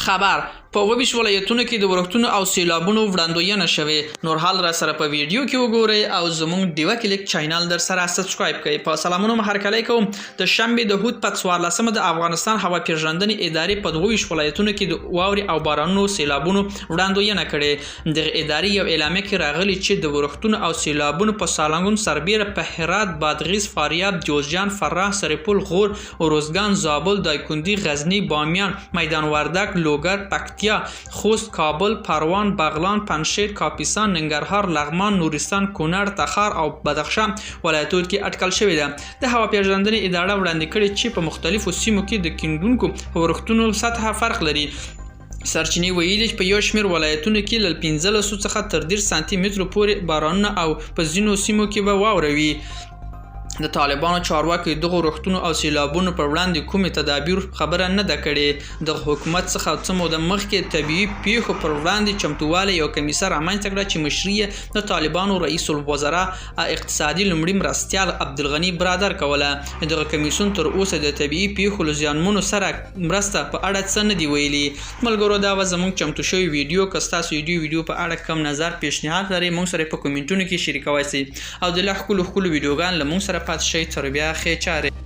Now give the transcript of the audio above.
خبر په 22 ولایتونو کې د ورښتونو او سیلابونو وړاندوینه شوې. نور حال را سره په ویډیو کې وګورئ او زموږ ډیوه کلیک چینل در سره سبسکرایب کړئ. په سلامونو هرکلی کوم. د شنبې د هود په 14مه د افغانستان هوا پیژندنې ادارې په 22 ولایتونو کې د واورې او بارانونو سیلابونو وړاندوینه کړې. د ادارې یو اعلامیه کې راغلي چې د ورښتونو او سیلابونو په سالنګون، سربیره، په هرات، بادغیس، فاریاب، جوزجان، فراه، سرپل، غور، اروزګان، زابل، دایکنډي، غزني، بامیان، میدان وردګ، لوګر، پکتیا، خوست، کابل، پروان، بغلان، پنجشیر، کاپیسا، ننګرهار، لغمان، نورستان، کونړ، تخار او بدخشان ولایتونو کې اټکل شوې ده. د هوا پیژندنې اداره وړاندې کړې چې په مختلفو سیمو کې د کیندونکو ورښتونو سطح فرق لري. سرچینې ویلي چې په یو شمېر ولایتونو کې له 15 څخه تر 10 سانتي مترو پورې بارانونه او په ځینو سیمو کې به واوره وي. د طالبانو چارواکي دغه ورښتونو او سیلابونو پر وړاندې کومې تدابیر خبره نه ده کړې. د حکومت څخه څه موده مخکې طبیعي پیښو پر وړاندې چمتووالی یو کمیسه رامنځته کړه چې مشري یې د طالبانو رئیس الوزرا اقتصادي لومړي مرستیال عبدالغني برادر کوله. دغه کمیسیون تر اوسه د طبیعي پیښو له زیانمنو سره مرسته په اړه څه نه دي ویلي. ملګرو، دا وه زموږ چمتو شوی ویډیو. که ستاسو ویډیو په اړه کم نظر پیشنهاد لرئ، موږ سره په کومنټونو کې شریکولی شئ او د لا ښکلو ویډیوګان له موږ سره پاتې شئ. تر بیا ښې چارې.